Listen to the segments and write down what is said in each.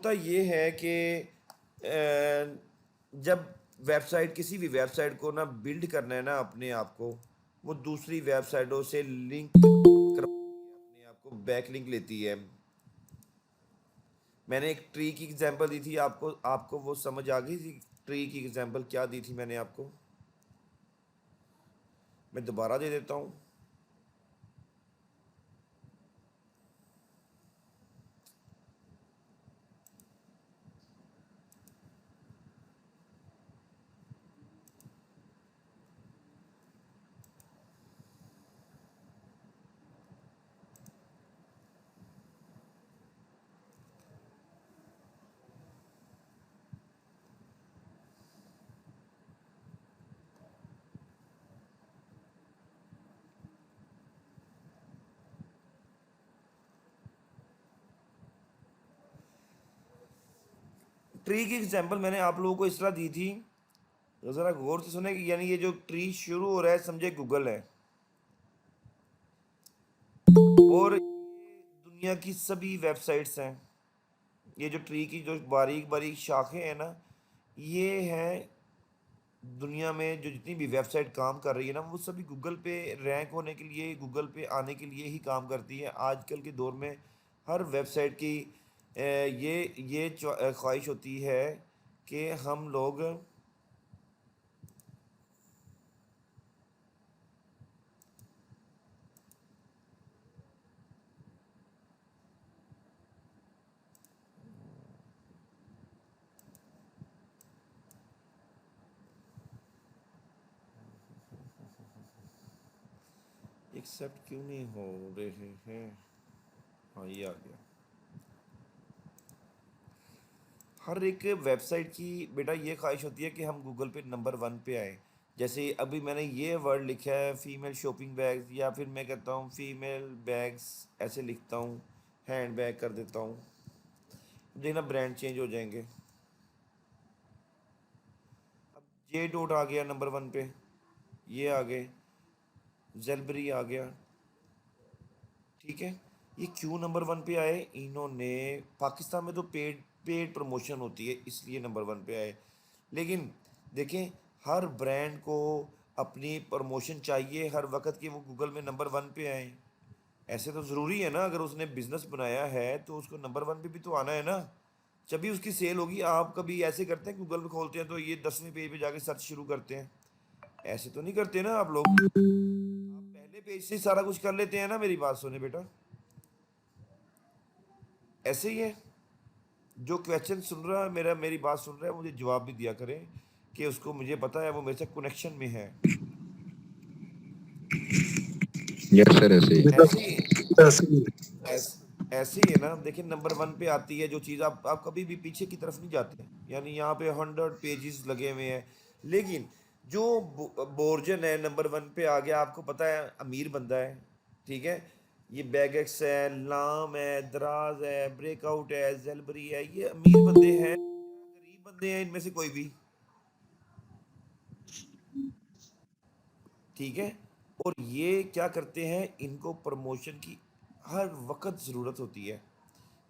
होता ये है कि जब वेबसाइट किसी भी वेबसाइट को ना बिल्ड करना है ना अपने आप को, वो दूसरी वेबसाइटों से लिंक करवाती है, अपने आप को बैक लिंक लेती है। मैंने एक ट्री की एग्जांपल दी थी आपको, आपको वो समझ आ गई थी? ट्री की एग्जांपल क्या दी थी मैंने आपको? मैं दोबारा दे देता हूँ। ट्री की एग्जांपल मैंने आप लोगों को इस तरह दी थी, तो ज़रा गौर से सुने कि यानी ये जो ट्री शुरू हो रहा है समझे गूगल है, और ये दुनिया की सभी वेबसाइट्स हैं। ये जो ट्री की जो बारीक बारीक शाखें हैं ना, ये हैं दुनिया में जो जितनी भी वेबसाइट काम कर रही है ना, वो सभी गूगल पे रैंक होने के लिए, गूगल पे आने के लिए ही काम करती है। आजकल के दौर में हर वेबसाइट की ये ख्वाहिश होती है कि हम लोग एक्सेप्ट क्यों नहीं हो रहे हैं? हाँ, ये आ गया। हर एक वेबसाइट की बेटा ये ख्वाहिश होती है कि हम गूगल पे नंबर वन पे आए। जैसे अभी मैंने ये वर्ड लिखा है फीमेल शॉपिंग बैग्स, या फिर मैं कहता हूँ फीमेल बैग्स, ऐसे लिखता हूँ, हैंड बैग कर देता हूँ, देखना ब्रांड चेंज हो जाएंगे। अब जे डॉट आ गया नंबर वन पे, ये आ गए, जेलबरी आ गया, ठीक है। ये क्यों नंबर वन पे आए? इन्होंने पाकिस्तान में तो पेड पेड प्रमोशन होती है इसलिए नंबर वन पे आए। लेकिन देखें, हर ब्रांड को अपनी प्रमोशन चाहिए हर वक्त कि वो गूगल में नंबर वन पे आए। ऐसे तो ज़रूरी है ना, अगर उसने बिजनेस बनाया है तो उसको नंबर वन पे भी तो आना है ना, जब भी उसकी सेल होगी। आप कभी ऐसे करते हैं गूगल में खोलते हैं तो ये 10वें पेज पे जाके सर्च शुरू करते हैं? ऐसे तो नहीं करते ना आप लोग। आप पहले पेज से सारा कुछ कर लेते हैं ना। मेरी बात सुने बेटा, ऐसे ही है। जो क्वेश्चन सुन रहा है मेरा, मेरी बात सुन रहा है, मुझे जवाब भी दिया करें कि उसको मुझे पता है, वो मेरे से कनेक्शन में है। यस सर, ऐसे ही। ऐसे ही ऐसे ही है ना। देखिए नंबर वन पे आती है जो चीज़, आप कभी भी पीछे की तरफ नहीं जाते। यानी यहाँ पे 100 पेजेस लगे हुए हैं, लेकिन जो बोर्जन है नंबर वन पे आ गया, आपको पता है अमीर बंदा है, ठीक है। ये बैगेक्स है, लाम है, दराज है, ब्रेकआउट है, जेलबरी है, ये अमीर बंदे हैं, गरीब बंदे हैं इनमें से कोई भी, ठीक है। और ये क्या करते हैं, इनको प्रमोशन की हर वक्त ज़रूरत होती है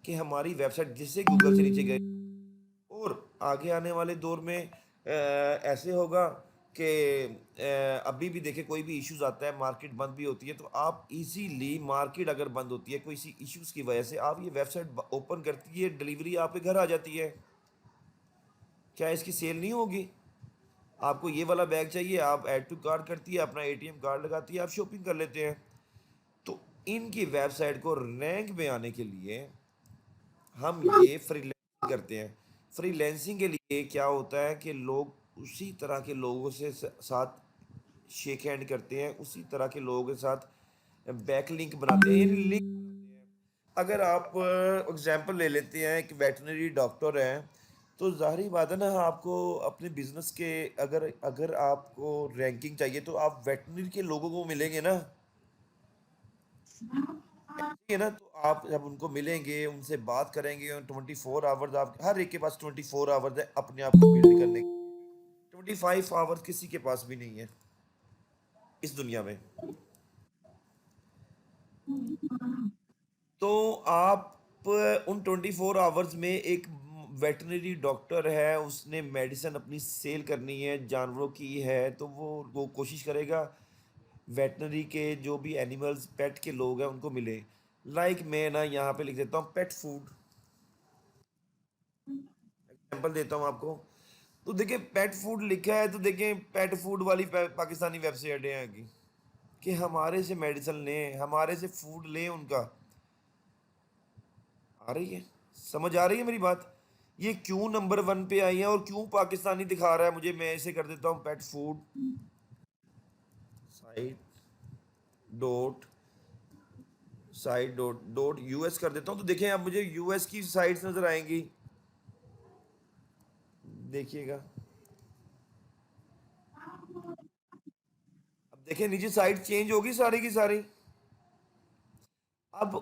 कि हमारी वेबसाइट जिससे गूगल से नीचे गए। और आगे आने वाले दौर में ऐसे होगा कि अभी भी देखे कोई भी इश्यूज आता है, मार्केट बंद भी होती है, तो आप इजीली, मार्केट अगर बंद होती है कोई सी इश्यूज की वजह से, आप ये वेबसाइट ओपन करती है, डिलीवरी आपके घर आ जाती है। क्या इसकी सेल नहीं होगी? आपको ये वाला बैग चाहिए, आप ऐड टू कार्ट करती है, अपना एटीएम कार्ड लगाती है, आप शॉपिंग कर लेते हैं। तो इनकी वेबसाइट को रैंक में आने के लिए हम ये फ्रीलांसिंग करते हैं। फ्रीलांसिंग के लिए क्या होता है कि लोग उसी तरह के लोगों से साथ शेक हैंड करते हैं, उसी तरह के लोगों के साथ बैक लिंक बनाते हैं, यानी लिंक बनाते हैं। अगर आप एग्जांपल ले लेते हैं कि वेटनरी डॉक्टर हैं, तो ज़ाहिर बात है ना, आपको अपने बिजनेस के, अगर अगर आपको रैंकिंग चाहिए तो आप वेटनरी के लोगों को मिलेंगे ना, ऐसे ही है ना। तो आप जब उनको मिलेंगे, उनसे बात करेंगे, 24 आवर्स, आप हर एक के पास 24 आवर्स है अपने आप को बिल्ड करने के। 25 आवर्स किसी के पास भी नहीं है इस दुनिया में। तो आप उन 24 आवर्स में एक वेटनरी डॉक्टर है, उसने मेडिसिन अपनी सेल करनी है, जानवरों की है, तो वो कोशिश करेगा वेटनरी के जो भी एनिमल्स पेट के लोग हैं उनको मिले। लाइक मैं ना यहाँ पे लिख देता हूँ पेट फूड, एग्जाम्पल देता हूँ आपको। तो देखिए पेट फूड लिखा है, तो देखिए पेट फूड वाली पाकिस्तानी वेबसाइट है यहाँ की, कि हमारे से मेडिसिन लें, हमारे से फूड लें उनका। आ रही है, समझ आ रही है मेरी बात? ये क्यों नंबर 1 पे आई है और क्यों पाकिस्तानी दिखा रहा है मुझे? मैं इसे कर देता हूँ pet food site dot dot US कर देता हूँ। तो देखें अब मुझे यूएस की साइट्स नजर आएंगी, देखिएगा। अब देखें नीचे साइट चेंज होगी सारी की सारी। अब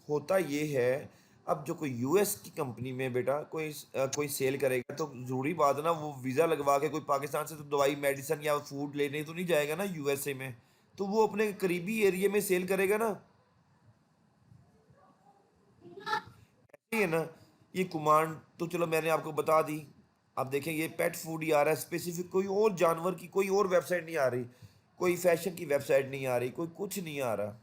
होता ये है, अब जो कोई यूएस की कंपनी में बेटा कोई सेल करेगा, तो जरूरी बात है ना, वो वीज़ा लगवा के कोई पाकिस्तान से तो दवाई मेडिसिन या फूड लेने तो नहीं जाएगा ना यूएसए में, तो वो अपने करीबी एरिया में सेल करेगा ना। ऐसे ही है ना। ये कमांड तो चलो मैंने आपको बता दी। अब देखें ये पेट फूड ही आ रहा है, स्पेसिफिक कोई और जानवर की कोई और वेबसाइट नहीं आ रही, कोई फैशन की वेबसाइट नहीं आ रही, कोई कुछ नहीं आ रहा।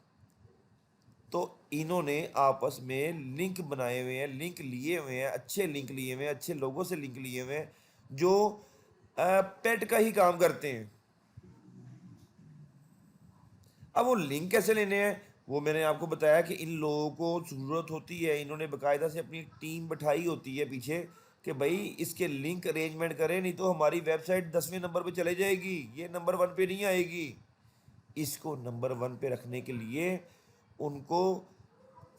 तो इन्होंने आपस में लिंक बनाए हुए हैं, लिंक लिए हुए हैं, अच्छे लिंक लिए हुए हैं, अच्छे लोगों से लिंक लिए हुए हैं जो पेट का ही काम करते हैं। अब वो लिंक कैसे लेने हैं, वो मैंने आपको बताया कि इन लोगों को ज़रूरत होती है, इन्होंने बाकायदा से अपनी टीम बैठाई होती है पीछे कि भाई इसके लिंक अरेंजमेंट करें, नहीं तो हमारी वेबसाइट 10वें नंबर पे चले जाएगी, ये नंबर 1 पे नहीं आएगी। इसको नंबर 1 पे रखने के लिए उनको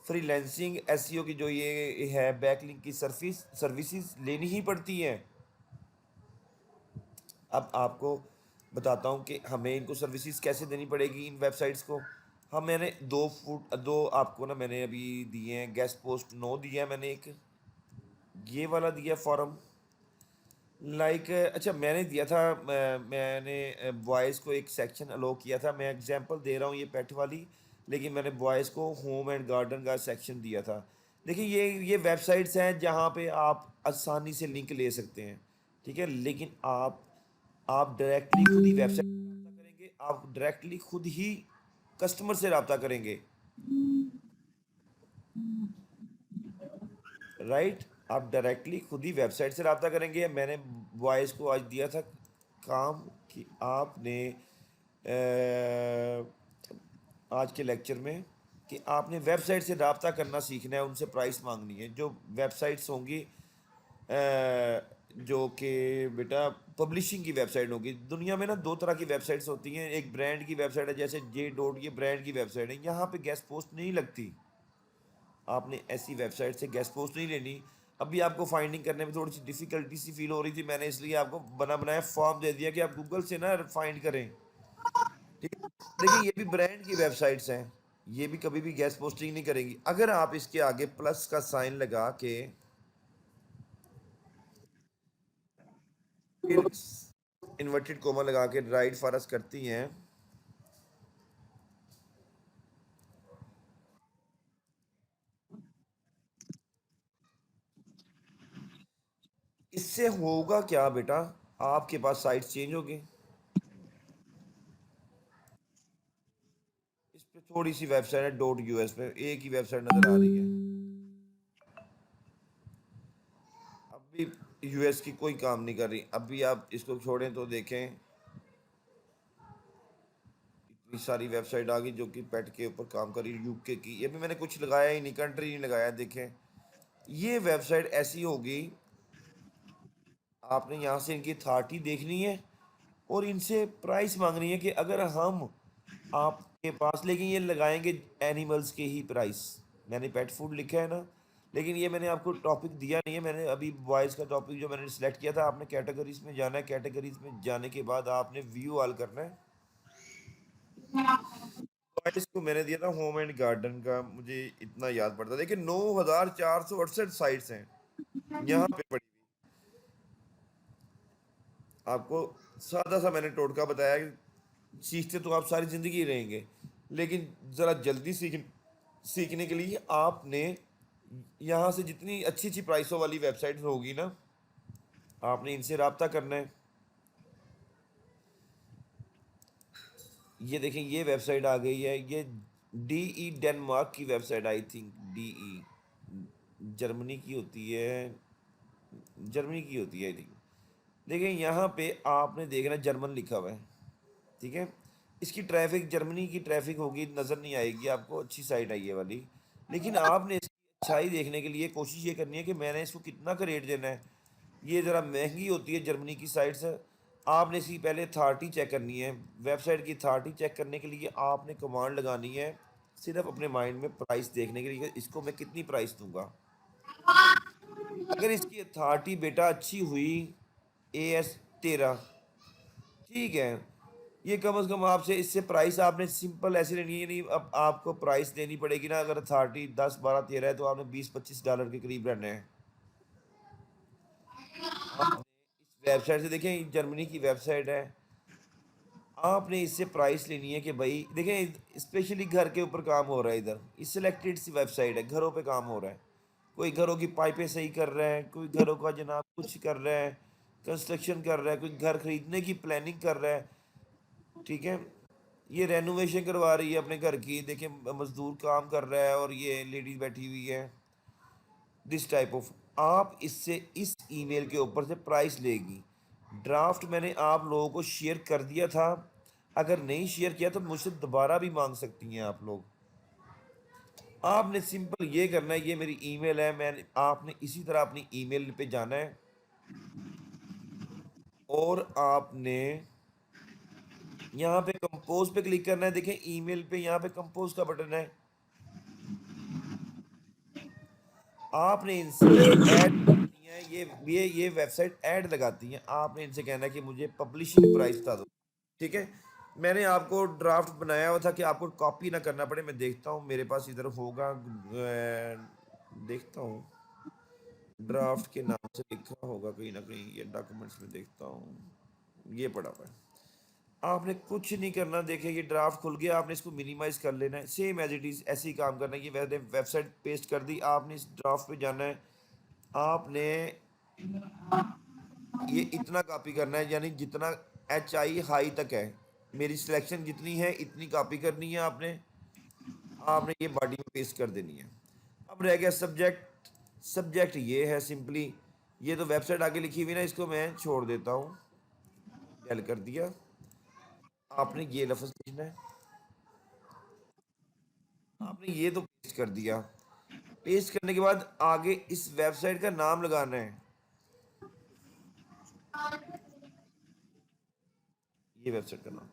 फ्रीलैंसिंग एसईओ की जो ये है बैकलिंक की सर्विसेज लेनी ही पड़ती हैं। अब आपको बताता हूँ कि हमें इनको सर्विसेज कैसे देनी पड़ेगी इन वेबसाइट्स को। हम मैंने दो आपको ना मैंने अभी दिए हैं, गेस्ट पोस्ट 9 दिया है मैंने, एक ये वाला दिया फॉर्म। लाइक अच्छा मैंने दिया था, मैंने बॉयज़ को एक सेक्शन अलो किया था, मैं एग्जांपल दे रहा हूँ ये पेट वाली, लेकिन मैंने बॉयज़ को होम एंड गार्डन का सेक्शन दिया था। देखिए ये वेबसाइट्स हैं जहाँ पे आप आसानी से लिंक ले सकते हैं, ठीक है, लेकिन आप डायरेक्टली खुद ही वेबसाइट रब्ता करेंगे, आप डायरेक्टली खुद ही कस्टमर से रब्ता करेंगे, राइट। आप डायरेक्टली खुद ही वेबसाइट से रब्ता करेंगे। मैंने बॉयज़ को आज दिया था काम कि आपने आज के लेक्चर में कि आपने वेबसाइट से रब्ता करना सीखना है, उनसे प्राइस मांगनी है। जो वेबसाइट्स होंगी जो कि बेटा पब्लिशिंग की वेबसाइट होगी, दुनिया में ना दो तरह की वेबसाइट्स होती हैं, एक ब्रांड की वेबसाइट है जैसे जे डॉट, ये ब्रांड की वेबसाइट है, यहाँ पे गेस्ट पोस्ट नहीं लगती। आपने ऐसी वेबसाइट से गेस्ट पोस्ट नहीं लेनी। अभी आपको फाइंडिंग करने में थोड़ी सी डिफ़िकल्टी सी फील हो रही थी, मैंने इसलिए आपको बना बनाया फॉर्म दे दिया कि आप गूगल से ना फाइंड करें, ठीक है। देखिए ये भी ब्रांड की वेबसाइट्स हैं, ये भी कभी भी गेस्ट पोस्टिंग नहीं करेंगी। अगर आप इसके आगे प्लस का साइन लगा के फिर इन्वर्टेड कोमा लगा के राइट फॉरस करती हैं, इससे होगा क्या बेटा, आपके पास साइट चेंज होगी। इस पे थोड़ी सी वेबसाइट है डॉट यूएस पे, एक ही वेबसाइट नजर आ रही है। अभी यूएस की कोई काम नहीं कर रही। अभी आप इसको छोड़ें तो देखें इतनी सारी वेबसाइट आ गई जो कि पेट के ऊपर काम कर रही है। यूके की, ये भी मैंने कुछ लगाया ही नहीं, कंट्री नहीं लगाया। देखें ये वेबसाइट ऐसी होगी, आपने यहाँ से इनकी अथॉरिटी देखनी है और इनसे प्राइस मांगनी है कि अगर हम आपके पास, लेकिन ये लगाएंगे एनिमल्स के ही प्राइस। मैंने पेट फूड लिखा है ना, लेकिन ये मैंने आपको टॉपिक दिया नहीं है। मैंने अभी बॉयज़ का टॉपिक जो मैंने सिलेक्ट किया था, आपने कैटेगरीज में जाना है, कैटेगरीज में जाने के बाद आपने व्यू ऑल करना है। बॉयज़ को मैंने दिया था होम एंड गार्डन का, मुझे इतना याद पड़ता। देखिए 9468 साइट्स हैं यहाँ पे पड़ी हुई। आपको सादा सा मैंने टोटका बताया कि सीखते तो आप सारी ज़िंदगी ही रहेंगे, लेकिन ज़रा जल्दी सीखने के लिए आपने यहाँ से जितनी अच्छी अच्छी प्राइसों वाली वेबसाइट होगी ना, आपने इनसे रब्ता करना है। ये देखें, ये वेबसाइट आ गई है, ये DE डेनमार्क की website, I think DE Germany की होती है, जर्मनी की होती है आई थिंक। देखें यहाँ पे आपने देखना जर्मन लिखा हुआ है, ठीक है। इसकी ट्रैफिक जर्मनी की ट्रैफिक होगी, नज़र नहीं आएगी आपको, अच्छी साइट है ये वाली। लेकिन आपने इसकी अच्छाई देखने के लिए कोशिश ये करनी है कि मैंने इसको कितना का रेट देना है। ये ज़रा महंगी होती है जर्मनी की साइट से। आपने इसकी पहले अथॉरिटी चेक करनी है। वेबसाइट की अथॉरिटी चेक करने के लिए आपने कमांड लगानी है, सिर्फ अपने माइंड में प्राइस देखने के लिए, इसको मैं कितनी प्राइस दूंगा। अगर इसकी अथॉरिटी बेटा अच्छी हुई, AS13, ठीक है, ये कम से कम आपसे इससे प्राइस आपने सिंपल ऐसे लेनी है, नहीं अब आपको प्राइस देनी पड़ेगी ना। अगर अथॉरिटी 10 12 13 है तो आपने $20 25 के करीब रहना है। आपने इस वेबसाइट से देखें, जर्मनी की वेबसाइट है, आपने इससे प्राइस लेनी है कि भाई देखें, स्पेशली घर के ऊपर काम हो रहा है इधर। इस सिलेक्टेड सी वेबसाइट है, घरों पे काम हो रहा है। कोई घरों की पाइपें सही कर रहा है, कोई घरों का जनाब कुछ कर रहा है, कंस्ट्रक्शन कर रहा है, कोई घर खरीदने की प्लानिंग कर रहा है, ठीक है। ये रेनोवेशन करवा रही है अपने घर की, देखें मजदूर काम कर रहा है और ये लेडीज बैठी हुई है। दिस टाइप ऑफ, आप इससे इस ईमेल के ऊपर से प्राइस लेगी। ड्राफ्ट मैंने आप लोगों को शेयर कर दिया था, अगर नहीं शेयर किया तो मुझसे दोबारा भी मांग सकती हैं आप लोग। आपने सिंपल ये करना है, ये मेरी ईमेल है, मैंने आपने इसी तरह अपनी ईमेल पे जाना है और आपने यहाँ पे कंपोज पे क्लिक करना है। देखें ईमेल पे यहाँ पे कंपोज का बटन है, आपने इनसे ऐड लगानी है। ये वेबसाइट ऐड लगाती हैं, आपने इनसे कहना है कि मुझे पब्लिशिंग प्राइस बता दो, ठीक है। मैंने आपको ड्राफ्ट बनाया हुआ था कि आपको कॉपी ना करना पड़े। मैं देखता हूँ मेरे पास इधर होगा, देखता हूँ ड्राफ्ट के नाम से लिखा होगा कहीं ना कहीं, ये डॉक्यूमेंट्स में देखता हूँ, ये पड़ा हुआ है। आपने कुछ नहीं करना, देखें ये ड्राफ्ट खुल गया, आपने इसको मिनिमाइज कर लेना है, सेम एज इट इज़ ऐसे ही काम करना है। ये मैंने वेबसाइट पेस्ट कर दी, आपने इस ड्राफ्ट पे जाना है, आपने ये इतना कॉपी करना है, यानी जितना HI हाई तक है, मेरी सिलेक्शन जितनी है इतनी कॉपी करनी है आपने। आपने ये बॉडी में पेस्ट कर देनी है। अब रह गया सब्जेक्ट। सब्जेक्ट ये है सिंपली, ये तो वेबसाइट आगे लिखी हुई ना, इसको मैं छोड़ देता हूँ, डेल कर दिया। आपने ये लफ्ज़ लिखना है, आपने ये तो पेस्ट कर दिया। पेस्ट करने के बाद आगे इस वेबसाइट का नाम लगाना है, ये वेबसाइट का नाम।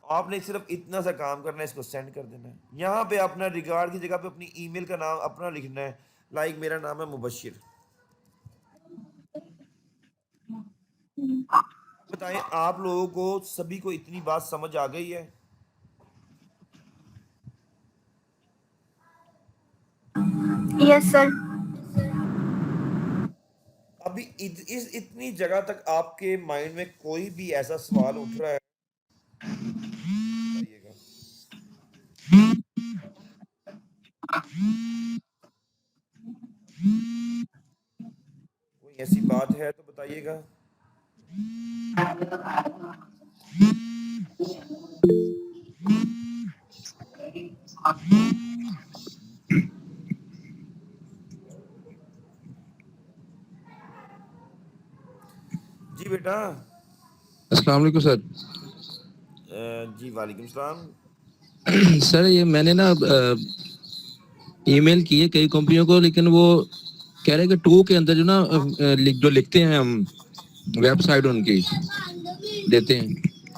आपने सिर्फ इतना सा काम करना है, इसको सेंड कर देना है। यहाँ पे अपना रिगार्ड की जगह पे अपनी ईमेल का नाम अपना लिखना है। लाइक मेरा नाम है मुबशिर। बताएं आप लोगों को सभी को इतनी बात समझ आ गई है? Yes sir. अभी इस इतनी जगह तक आपके माइंड में कोई भी ऐसा सवाल उठ रहा है, बताइएगा। कोई ऐसी बात है तो बताइएगा। जी बेटा। अस्सलाम वालेकुम सर। जी वालेकुम सलाम। सर ये मैंने ना ईमेल की है कई कंपनियों को, लेकिन वो कह रहे हैं कि टू के अंदर जो ना जो लिखते हैं हम वेबसाइट उनकी देते हैं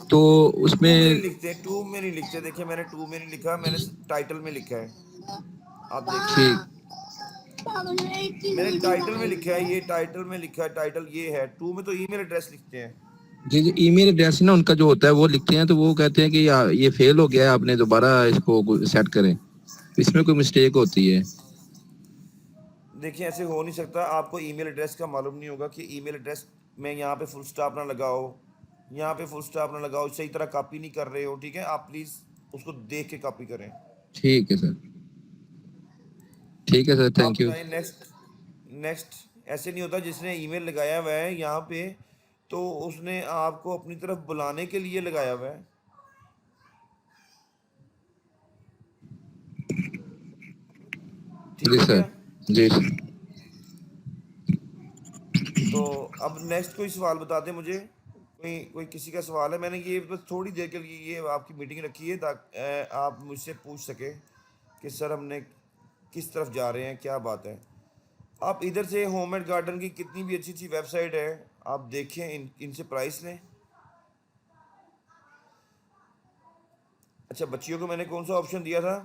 तो टू में नहीं उसमें। लिखते, टू में नहीं लिखते। देखिए मैंने टू में नहीं लिखा, मैंने टाइटल में लिखा है, आप देखें। ठीक। मैंने टाइटल में लिखा है, ये टाइटल में लिखा है, टाइटल ये है। टू में तो ईमेल एड्रेस लिखते हैं। जी जी, ईमेल एड्रेस ना उनका जो होता है वो लिखते हैं, तो वो कहते हैं कि ये फेल हो गया है, आपने दोबारा इसको सेट करें। इसमें कोई मिस्टेक होती है? देखिए ऐसे हो नहीं सकता, आपको ईमेल एड्रेस का मालूम नहीं होगा कि ईमेल एड्रेस में यहाँ पे फुल स्टॉप ना लगाओ, यहाँ पे फुल स्टॉप ना लगाओ, सही तरह कॉपी नहीं कर रहे हो, ठीक है। आप प्लीज़ उसको देख के कॉपी करें। ठीक है सर। ठीक है सर, आप थैंक यू। बताएं नेक्स्ट। नेक्स्ट ऐसे नहीं होता, जिसने ईमेल लगाया हुआ है यहाँ पे तो उसने आपको अपनी तरफ बुलाने के लिए लगाया हुआ है। ठीक जी है सर। क्या? जी सर। तो अब नेक्स्ट कोई सवाल बता दें मुझे। कोई कोई किसी का सवाल है? मैंने ये बस थोड़ी देर के लिए ये आपकी मीटिंग रखी है ताकि आप मुझसे पूछ सके कि सर हमने किस तरफ जा रहे हैं, क्या बात है। आप इधर से होम एंड गार्डन की कितनी भी अच्छी अच्छी वेबसाइट है, आप देखें, इनसे प्राइस लें। अच्छा, बच्चियों को मैंने कौन सा ऑप्शन दिया था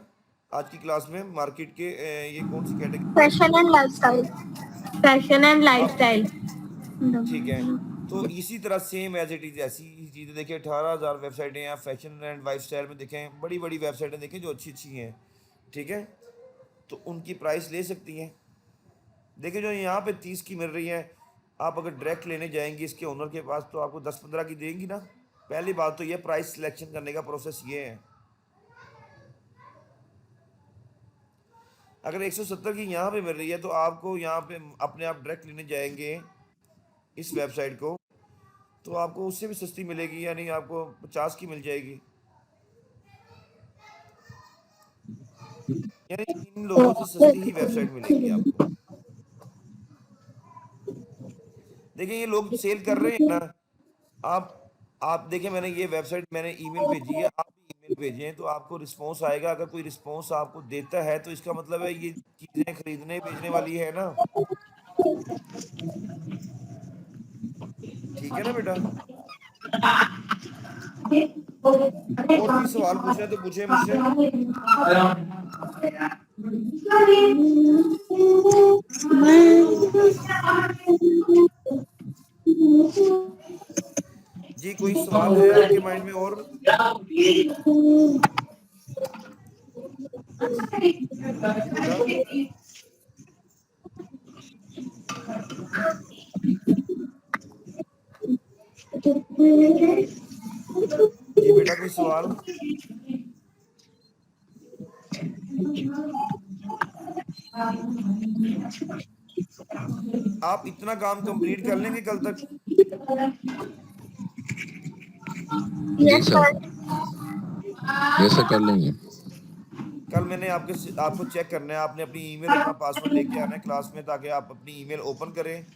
आज की क्लास में? मार्केट के ये कौन सी कैटेगरी है? Fashion and lifestyle. Fashion and आप लाइफस्टाइल। ठीक है। तो इसी तरह सेम एज इट इज़ ऐसी ही चीज़ें देखें, 18,000 वेबसाइटें हैं फैशन एंड लाइफ स्टाइल में, देखें बड़ी बड़ी वेबसाइटें देखें जो अच्छी अच्छी हैं। ठीक है, तो उनकी प्राइस ले सकती हैं। देखिए जो यहाँ पे 30 की मिल रही है, आप अगर डायरेक्ट लेने जाएंगी इसके ओनर के पास तो आपको 10-15 की देंगी ना। पहली बात तो ये प्राइस सिलेक्शन करने का प्रोसेस ये है। अगर 170 की यहाँ पे मिल रही है तो आपको यहाँ पे अपने आप डायरेक्ट लेने जाएंगे इस वेबसाइट को तो आपको उससे भी सस्ती मिलेगी, यानी आपको 50 की मिल जाएगी। यानी इन लोगों से सस्ती ही वेबसाइट मिलेगी आपको। देखिए ये लोग सेल कर रहे हैं ना। आप आप देखें, मैंने ये वेबसाइट मैंने ईमेल भेजी है, आप भी ईमेल भेजें तो आपको रिस्पांस आएगा। अगर कोई रिस्पांस आपको देता है तो इसका मतलब है ये चीज़ें खरीदने बेचने वाली है ना। ठीक है ना बेटा? और कोई सवाल पूछना है तो पूछे मुझसे। जी कोई सवाल है आपके माइंड में और? जी बेटा। जी बेटा कोई सवाल? आप इतना काम कंप्लीट कर लेंगे कल तक? जी yes sir. Sir. Yes sir, कर लेंगे। कल मैंने आपको चेक करना है, आपने अपनी ईमेल अपना पासवर्ड लेके आना है क्लास में ताकि आप अपनी ईमेल ओपन करें,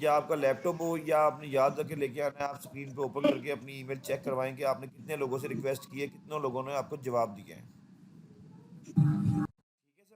या आपका लैपटॉप हो या आपने याद रख के लेके आना है। आप स्क्रीन पे ओपन करके अपनी ईमेल चेक करवाएं कि आपने कितने लोगों से रिक्वेस्ट की है, कितने लोगों ने आपको जवाब दिया है।